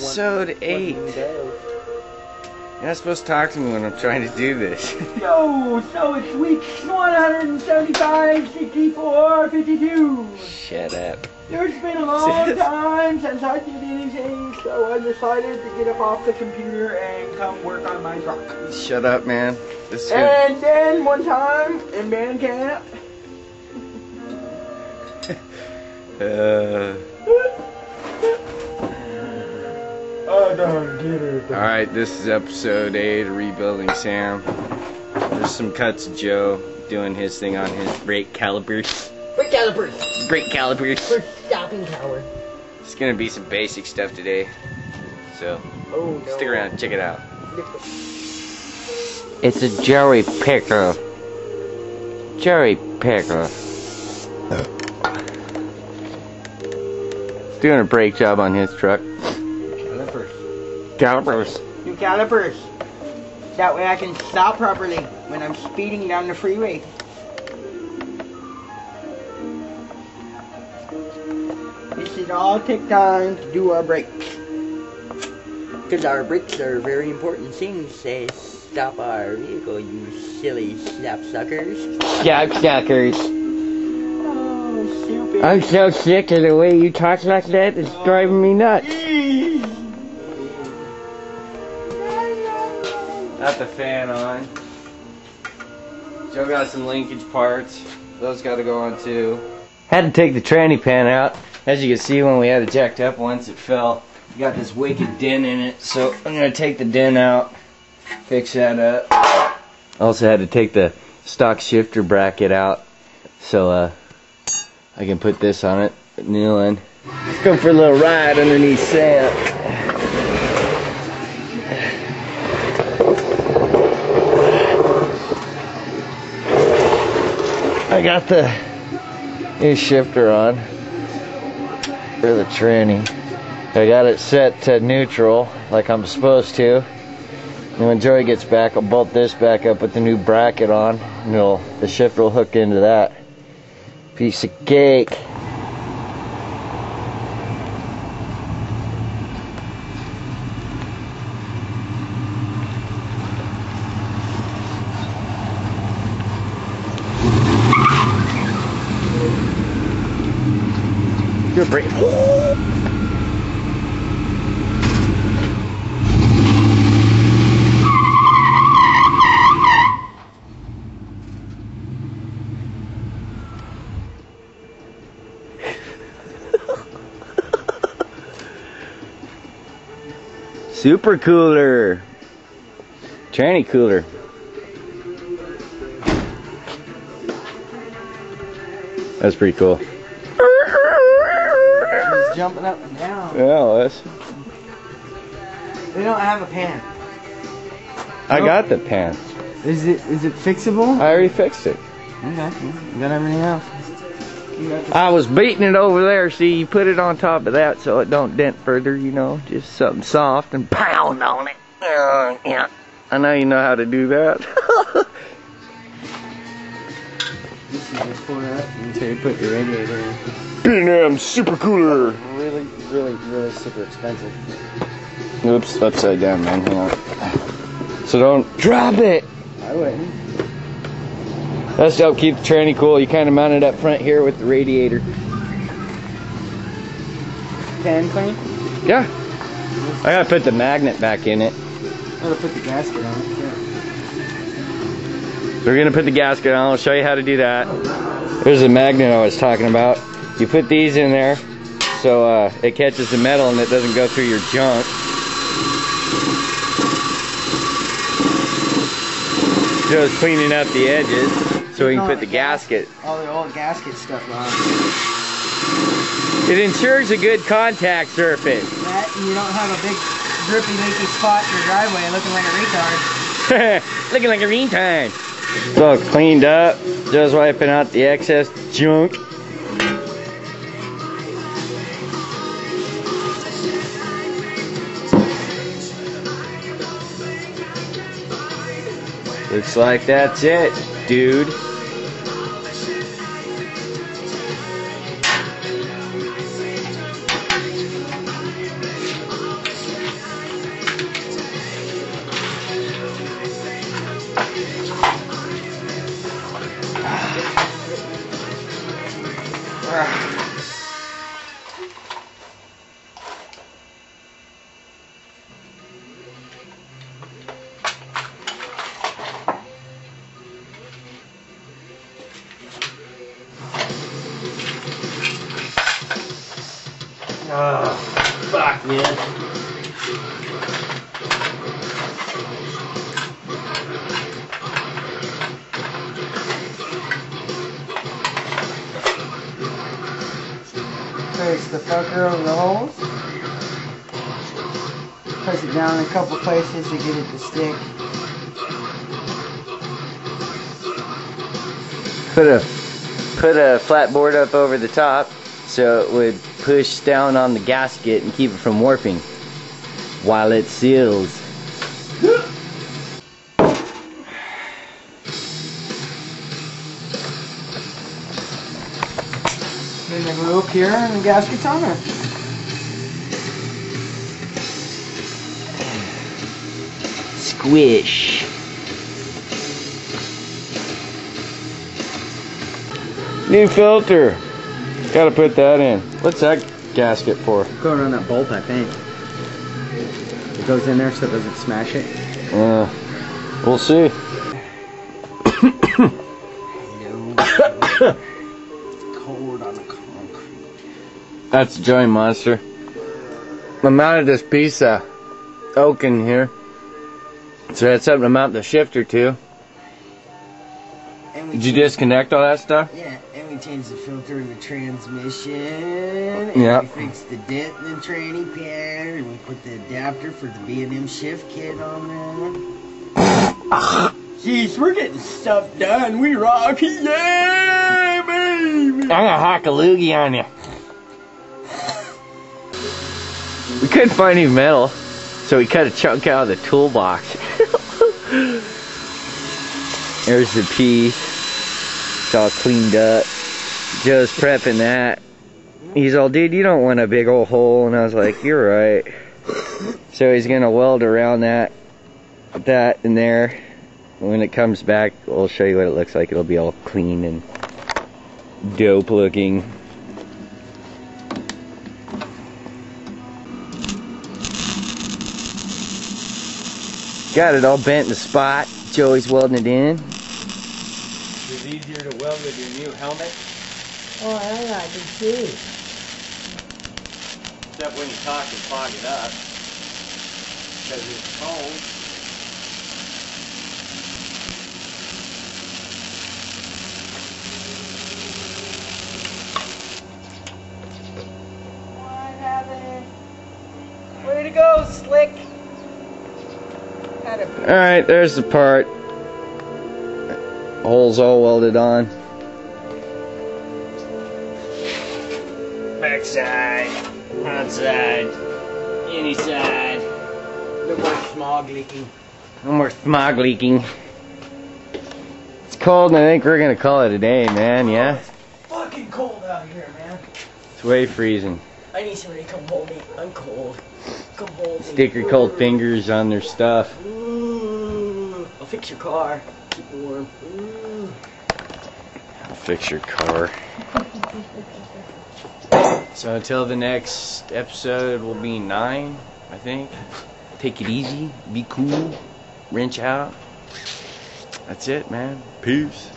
Episode 8. You're not supposed to talk to me when I'm trying to do this. Yo, so it's week 175, 64, 52. Shut up. It's been a long time since I did anything, so I decided to get up off the computer and come work on my truck. Shut up, man. And then one time in band camp. Alright, this is episode 8 of Rebuilding Sam. There's some cuts of Joe doing his thing on his brake calipers. Brake calipers! Brake calipers! For stopping power. It's gonna be some basic stuff today. So, stick around, check it out. It's a jerry picker. Jerry picker. Doing a brake job on his truck. Calipers. New calipers. That way I can stop properly when I'm speeding down the freeway. This is all take time to do our brakes. Because our brakes are very important things to stop our vehicle, you silly snapsuckers. Snapsuckers. Oh, stupid. I'm so sick of the way you talk like that. It's driving me nuts. Got the fan on. Joe got some linkage parts. Those got to go on too. Had to take the tranny pan out. As you can see, when we had it jacked up once it fell, you got this wicked dent in it. So I'm going to take the dent out, fix that up. Also had to take the stock shifter bracket out so I can put this on it, the new one. Let's go for a little ride underneath Sam. I got the new shifter on for the tranny. I got it set to neutral like I'm supposed to. And when Joey gets back, I'll bolt this back up with the new bracket on, and the shifter will hook into that. Piece of cake. Good break. Super cooler. Tranny cooler. That's pretty cool. It's jumping up and down. Yeah, that's... They don't have a pan. I got the pan. Is it fixable? I already fixed it. Okay, you got everything else. I was beating it over there. See, you put it on top of that so it don't dent further, you know. Just something soft and pound on it. Yeah. I know you know how to do that. This is just pour it up until you put your radiator in. B&M super cooler. Really super expensive. Oops, upside down, man. Hang on. So don't drop it. I wouldn't. That's to help keep the tranny cool. You kind of mount it up front here with the radiator. Pan clean? Yeah. I gotta put the magnet back in it. I'm gonna put the gasket on it. Yeah. So we're gonna put the gasket on. I'll show you how to do that. There's the magnet I was talking about. You put these in there so it catches the metal and it doesn't go through your junk. Joe's cleaning up the edges so we can put the gasket. All the old gasket stuff on. It ensures a good contact surface. That and you don't have a big drippy leaky spot in your driveway looking like a retard. Looking like a retard. It's all cleaned up. Joe's wiping out the excess junk. Looks like that's it, dude. Yeah. Place the fucker over the holes. Press it down in a couple places to get it to stick. Put a flat board up over the top so it would push down on the gasket and keep it from warping while it seals. Then the glue up here and the gasket's on there. Squish. New filter. Gotta put that in. What's that gasket for? Going on that bolt, I think. It goes in there so it doesn't smash it. We'll see. Cold on the concrete. That's a joint monster. I mounted this piece of oak in here, so that's something to mount the shifter to. And Did you disconnect all that stuff? Yeah, and we changed the filter in the transmission. And Yep. we fixed the dent in the tranny pan. And we put the adapter for the B&M shift kit on there. Jeez, we're getting stuff done. We rock. Yeah, baby. I'm gonna hack a loogie on you. We couldn't find any metal, so we cut a chunk out of the toolbox. There's the piece. It's all cleaned up. Joe's prepping that. He's all, dude, you don't want a big old hole. And I was like, you're right. So he's gonna weld around that in there. When it comes back, we'll show you what it looks like. It'll be all clean and dope looking. Got it all bent in the spot. Joey's welding it in. It's easier to weld with your new helmet. Oh, yeah, I can see. Except when you talk and fog it up. Because it's cold. Way to go, Slick. Alright, there's the part. Holes all welded on. Backside, outside, any side. No more smog leaking. No more smog leaking. It's cold and I think we're gonna call it a day, man, yeah? It's fucking cold out here, man. It's way freezing. I need somebody to come hold me. I'm cold. Come hold me. Stick your cold fingers on their stuff. Ooh. I'll fix your car. Keep it warm. Ooh. I'll fix your car. So until the next episode will be 9, I think. Take it easy, be cool, wrench out. That's it, man. Peace.